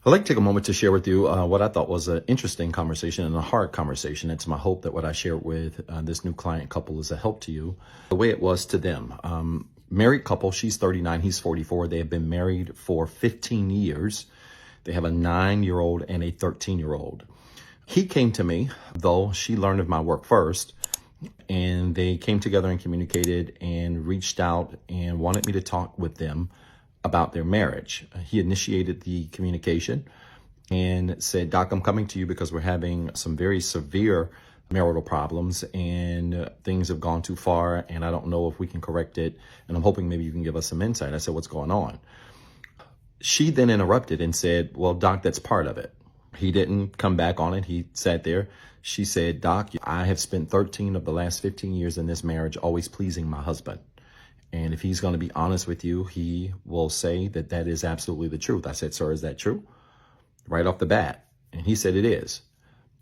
I'd like to take a moment to share with you what I thought was an interesting conversation and a hard conversation. It's my hope that what I shared with this new client couple is a help to you. The way it was to them. Married couple, she's 39, he's 44. They have been married for 15 years. They have a 9-year-old and a 13-year-old. He came to me, though she learned of my work first, and they came together and communicated and reached out and wanted me to talk with them about their marriage. He initiated the communication and said, Doc, I'm coming to you because we're having some very severe marital problems and things have gone too far and I don't know if we can correct it. And I'm hoping maybe you can give us some insight. I said, what's going on? She then interrupted and said, well, Doc, that's part of it. He didn't come back on it. He sat there. She said, Doc, I have spent 13 of the last 15 years in this marriage always pleasing my husband. And if he's going to be honest with you, he will say that that is absolutely the truth. I said, sir, is that true? Right off the bat. And he said, it is.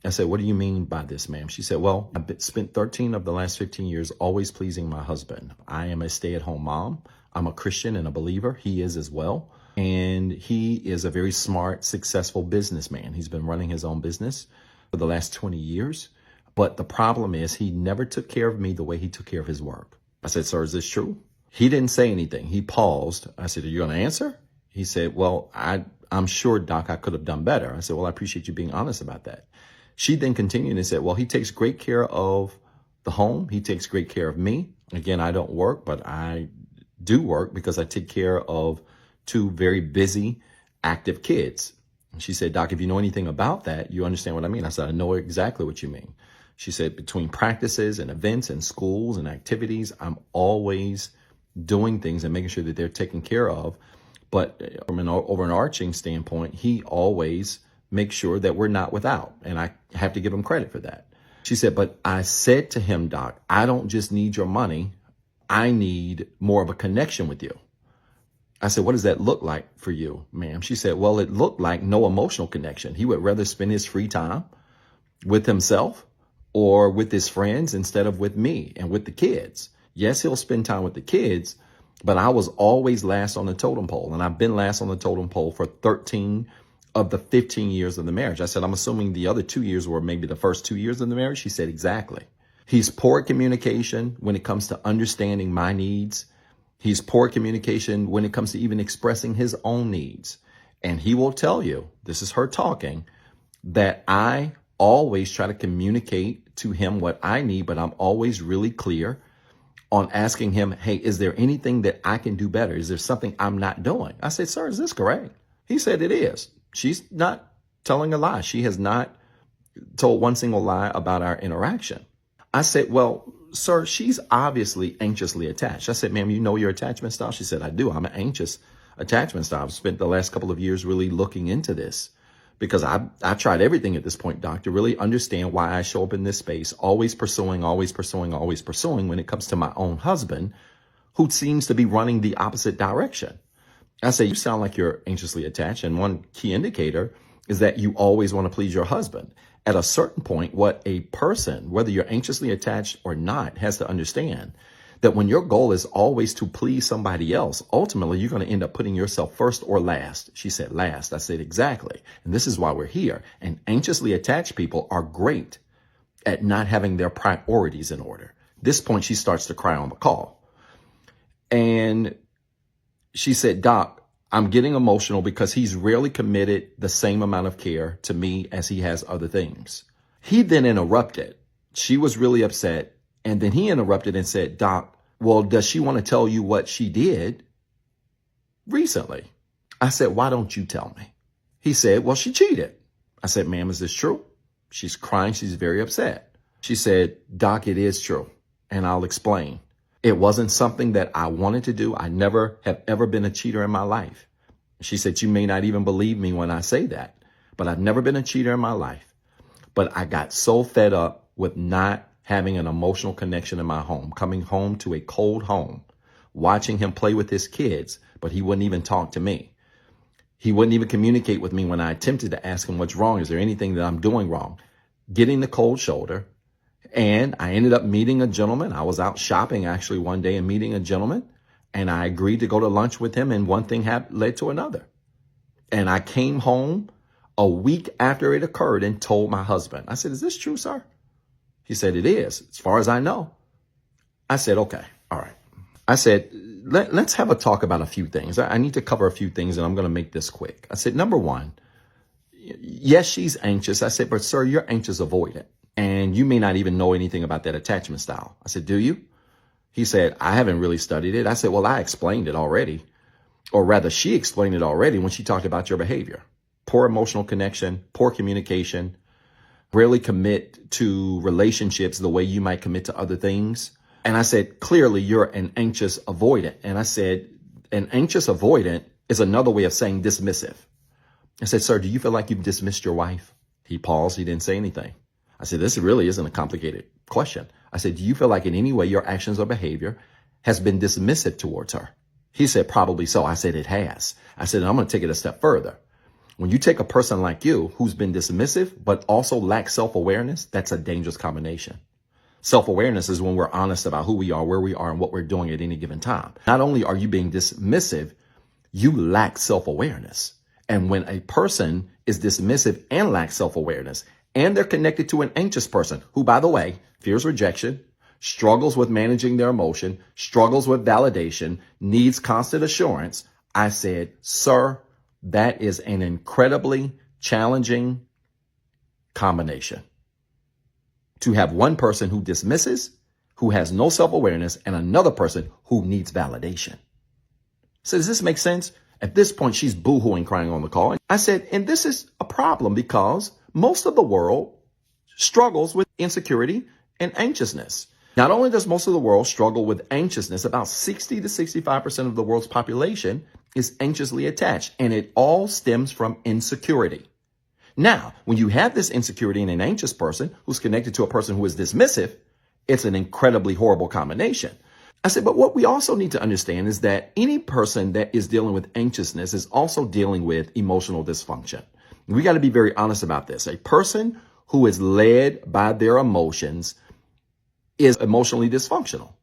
I said, what do you mean by this, ma'am? She said, well, I've spent 13 of the last 15 years always pleasing my husband. I am a stay-at-home mom. I'm a Christian and a believer. He is as well. And he is a very smart, successful businessman. He's been running his own business for the last 20 years. But the problem is he never took care of me the way he took care of his work. I said, sir, is this true? He didn't say anything. He paused. I said, are you going to answer? He said, well, I'm sure, Doc, I could have done better. I said, well, I appreciate you being honest about that. She then continued and said, well, he takes great care of the home. He takes great care of me. Again, I don't work, but I do work because I take care of 2 very busy, active kids. And she said, Doc, if you know anything about that, you understand what I mean. I said, I know exactly what you mean. She said, between practices and events and schools and activities, I'm always doing things and making sure that they're taken care of. But from an overarching standpoint, he always makes sure that we're not without. And I have to give him credit for that. She said, but I said to him, Doc, I don't just need your money. I need more of a connection with you. I said, what does that look like for you, ma'am? She said, well, it looked like no emotional connection. He would rather spend his free time with himself or with his friends instead of with me and with the kids. Yes, he'll spend time with the kids, but I was always last on the totem pole. And I've been last on the totem pole for 13 of the 15 years of the marriage. I said, I'm assuming the other 2 years were maybe the first 2 years of the marriage. She said, exactly. He's poor at communication when it comes to understanding my needs. He's poor at communication when it comes to even expressing his own needs. And he will tell you, this is her talking, that I always try to communicate to him what I need, but I'm always really clear on asking him, hey, is there anything that I can do better? Is there something I'm not doing? I said, sir, is this correct? He said it is. She's not telling a lie. She has not told one single lie about our interaction. I said, well, sir, she's obviously anxiously attached. I said, ma'am, you know your attachment style? She said, I do. I'm an anxious attachment style. I've spent the last couple of years really looking into this because I've tried everything at this point, Doc, to really understand why I show up in this space, always pursuing when it comes to my own husband, who seems to be running the opposite direction. I say, you sound like you're anxiously attached. And one key indicator is that you always want to please your husband. At a certain point, what a person, whether you're anxiously attached or not, has to understand that when your goal is always to please somebody else, ultimately, you're going to end up putting yourself first or last. She said last. I said, exactly. And this is why we're here. And anxiously attached people are great at not having their priorities in order. At this point, she starts to cry on the call. And she said, Doc, I'm getting emotional because he's rarely committed the same amount of care to me as he has other things. He then interrupted. She was really upset. And then he interrupted and said, Doc, well, does she want to tell you what she did recently? I said, why don't you tell me? He said, well, she cheated. I said, ma'am, is this true? She's crying. She's very upset. She said, Doc, it is true. And I'll explain. It wasn't something that I wanted to do. I never have ever been a cheater in my life. She said, you may not even believe me when I say that, but I've never been a cheater in my life. But I got so fed up with not having an emotional connection in my home, coming home to a cold home, watching him play with his kids, but he wouldn't even talk to me. He wouldn't even communicate with me when I attempted to ask him what's wrong. Is there anything that I'm doing wrong? Getting the cold shoulder. And I ended up meeting a gentleman. I was out shopping actually one day and meeting a gentleman, and I agreed to go to lunch with him. And one thing led to another. And I came home a week after it occurred and told my husband. I said, is this true, sir? He said, it is, as far as I know. I said, okay, all right. I said, let's have a talk about a few things. I need to cover a few things, and I'm going to make this quick. I said, number one, yes, she's anxious. I said, but sir, you're anxious avoidant, and you may not even know anything about that attachment style. I said, do you? He said, I haven't really studied it. I said, well, I explained it already. Or rather, she explained it already when she talked about your behavior. Poor emotional connection, poor communication, rarely commit to relationships the way you might commit to other things. And I said, clearly, you're an anxious avoidant. And I said, an anxious avoidant is another way of saying dismissive. I said, sir, do you feel like you've dismissed your wife? He paused. He didn't say anything. I said, this really isn't a complicated question. I said, do you feel like in any way your actions or behavior has been dismissive towards her? He said, probably so. I said, it has. I said, I'm going to take it a step further. When you take a person like you who's been dismissive, but also lacks self-awareness, that's a dangerous combination. Self-awareness is when we're honest about who we are, where we are, and what we're doing at any given time. Not only are you being dismissive, you lack self-awareness. And when a person is dismissive and lacks self-awareness, and they're connected to an anxious person who, by the way, fears rejection, struggles with managing their emotion, struggles with validation, needs constant assurance, I said, sir, that is an incredibly challenging combination. To have one person who dismisses, who has no self-awareness, and another person who needs validation. So does this make sense? At this point, she's boo-hooing, crying on the call. I said, and this is a problem because most of the world struggles with insecurity and anxiousness. Not only does most of the world struggle with anxiousness, about 60 to 65% of the world's population is anxiously attached, and it all stems from insecurity. Now, when you have this insecurity in an anxious person who's connected to a person who is dismissive, it's an incredibly horrible combination. I said, but what we also need to understand is that any person that is dealing with anxiousness is also dealing with emotional dysfunction. We got to be very honest about this. A person who is led by their emotions is emotionally dysfunctional.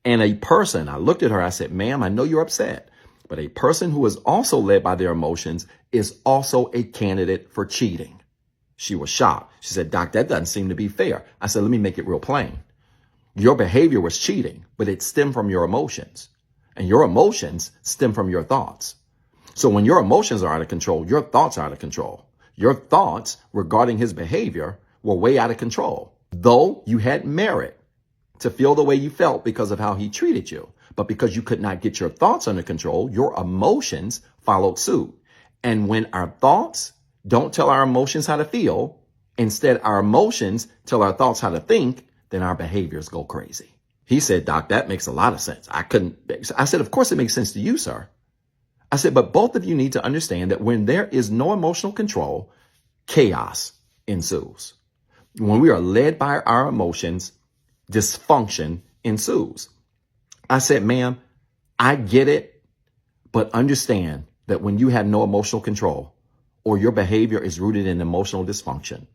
And a person, I looked at her, I said, ma'am, I know you're upset, but a person who is also led by their emotions is also a candidate for cheating. She was shocked. She said, Doc, that doesn't seem to be fair. I said, let me make it real plain. Your behavior was cheating, but it stemmed from your emotions, and your emotions stem from your thoughts. So when your emotions are out of control, your thoughts are out of control. Your thoughts regarding his behavior were way out of control, though you had merit to feel the way you felt because of how he treated you. But because you could not get your thoughts under control, your emotions followed suit. And when our thoughts don't tell our emotions how to feel, instead our emotions tell our thoughts how to think, then our behaviors go crazy. He said, Doc, that makes a lot of sense. I said, of course it makes sense to you, sir. I said, but both of you need to understand that when there is no emotional control, chaos ensues. When we are led by our emotions, dysfunction ensues. I said, ma'am, I get it, but understand that when you have no emotional control or your behavior is rooted in emotional dysfunction,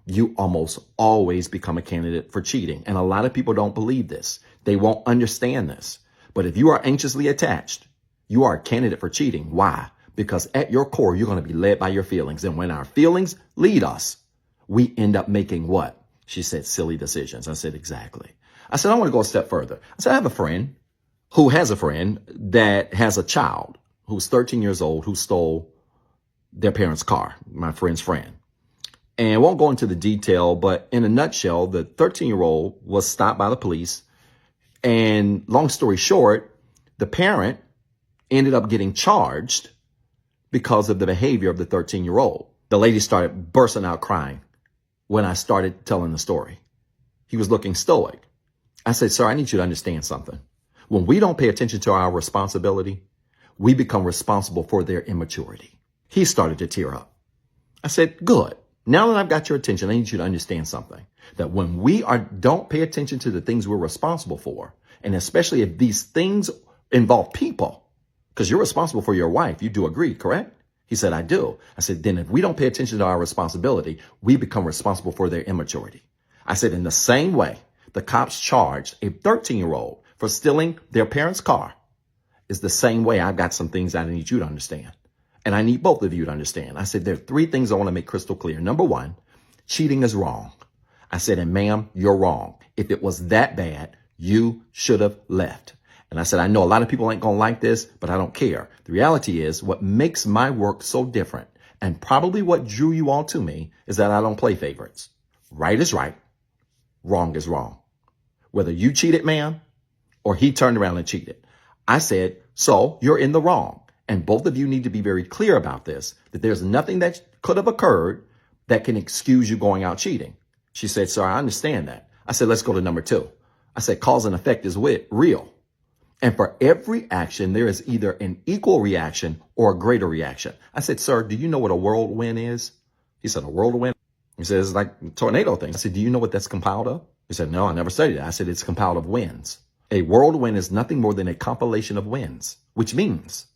you almost always become a candidate for cheating. And a lot of people don't believe this. They won't understand this. But if you are anxiously attached, you are a candidate for cheating. Why? Because at your core, you're going to be led by your feelings. And when our feelings lead us, we end up making what? She said, silly decisions. I said, exactly. I said, I want to go a step further. I said, I have a friend who has a friend that has a child who's 13 years old who stole their parents' car, my friend's friend. And I won't go into the detail, but in a nutshell, the 13-year-old was stopped by the police. And long story short, the parent ended up getting charged because of the behavior of the 13-year-old. The lady started bursting out crying when I started telling the story. He was looking stoic. I said, sir, I need you to understand something. When we don't pay attention to our responsibility, we become responsible for their immaturity. He started to tear up. I said, good. Now that I've got your attention, I need you to understand something, that when we don't pay attention to the things we're responsible for, and especially if these things involve people, because you're responsible for your wife, you do agree, correct? He said, I do. I said, then if we don't pay attention to our responsibility, we become responsible for their immaturity. I said, in the same way, the cops charged a 13-year-old for stealing their parents' car is the same way I've got some things I need you to understand. And I need both of you to understand. I said, there are three things I want to make crystal clear. Number one, cheating is wrong. I said, and ma'am, you're wrong. If it was that bad, you should have left. And I said, I know a lot of people ain't going to like this, but I don't care. The reality is what makes my work so different, and probably what drew you all to me, is that I don't play favorites. Right is right. Wrong is wrong. Whether you cheated, ma'am, or he turned around and cheated. I said, so you're in the wrong. And both of you need to be very clear about this, that there's nothing that could have occurred that can excuse you going out cheating. She said, sir, I understand that. I said, let's go to number two. I said, cause and effect is real. And for every action, there is either an equal reaction or a greater reaction. I said, sir, do you know what a whirlwind is? He said, a whirlwind? He said, it's like a tornado thing. I said, do you know what that's compiled of? He said, no, I never studied it. I said, it's compiled of winds. A whirlwind is nothing more than a compilation of winds, which means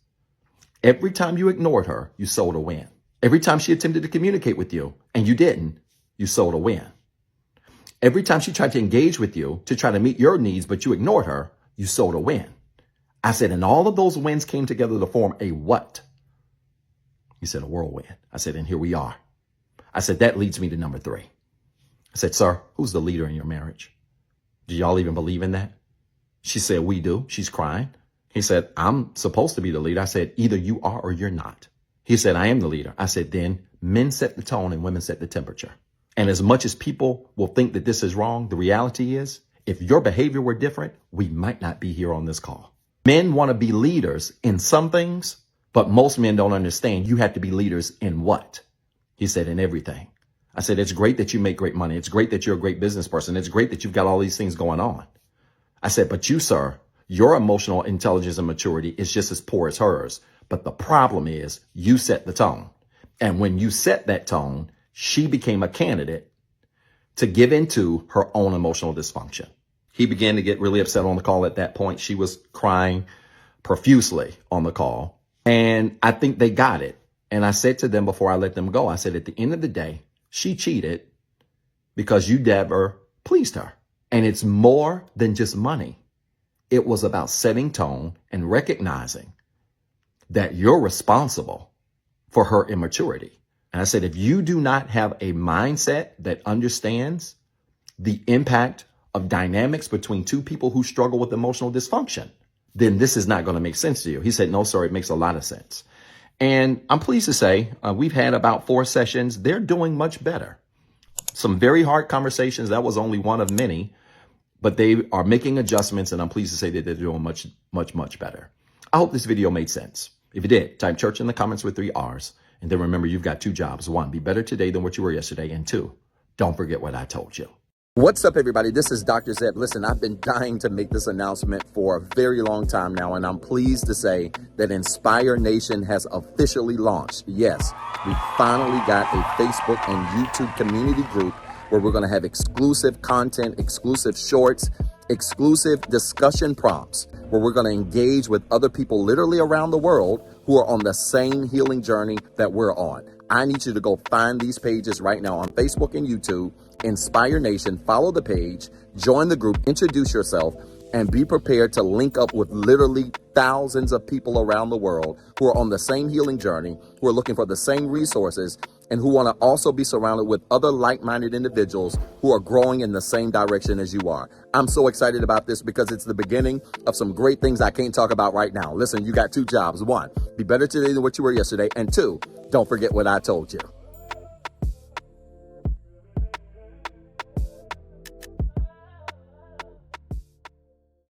every time you ignored her, you sowed a win. Every time she attempted to communicate with you and you didn't, you sowed a win. Every time she tried to engage with you to try to meet your needs, but you ignored her, you sowed a win. I said, and all of those wins came together to form a what? He said, a whirlwind. I said, and here we are. I said, that leads me to number three. I said, sir, who's the leader in your marriage? Do y'all even believe in that? She said, we do. She's crying. He said, I'm supposed to be the leader. I said, either you are or you're not. He said, I am the leader. I said, then men set the tone and women set the temperature. And as much as people will think that this is wrong, the reality is, if your behavior were different, we might not be here on this call. Men want to be leaders in some things, but most men don't understand you have to be leaders in what? He said, in everything. I said, it's great that you make great money. It's great that you're a great business person. It's great that you've got all these things going on. I said, but you, sir, your emotional intelligence and maturity is just as poor as hers. But the problem is you set the tone. And when you set that tone, she became a candidate to give into her own emotional dysfunction. He began to get really upset on the call at that point. She was crying profusely on the call. And I think they got it. And I said to them before I let them go, I said, at the end of the day, she cheated because you never pleased her. And it's more than just money. It was about setting tone and recognizing that you're responsible for her immaturity. And I said, if you do not have a mindset that understands the impact of dynamics between two people who struggle with emotional dysfunction, then this is not going to make sense to you. He said, no, sir, it makes a lot of sense. And I'm pleased to say we've had about 4 sessions. They're doing much better. Some very hard conversations. That was only one of many, but they are making adjustments. And I'm pleased to say that they're doing much, much, much better. I hope this video made sense. If it did, type church in the comments with 3 R's. And then remember, you've got 2 jobs. 1, be better today than what you were yesterday. And 2, don't forget what I told you. What's up, everybody? This is Dr. Zeb. Listen, I've been dying to make this announcement for a very long time now, and I'm pleased to say that Inspire Nation has officially launched. Yes, we finally got a Facebook and YouTube community group where we're going to have exclusive content, exclusive shorts, exclusive discussion prompts, where we're going to engage with other people literally around the world who are on the same healing journey that we're on. I need you to go find these pages right now on Facebook and YouTube. Inspire Nation, follow the page, join the group, introduce yourself, and be prepared to link up with literally thousands of people around the world who are on the same healing journey, who are looking for the same resources, and who want to also be surrounded with other like-minded individuals who are growing in the same direction as you are. I'm so excited about this because it's the beginning of some great things I can't talk about right now. Listen, you got 2 jobs. 1, be better today than what you were yesterday. And 2, don't forget what I told you.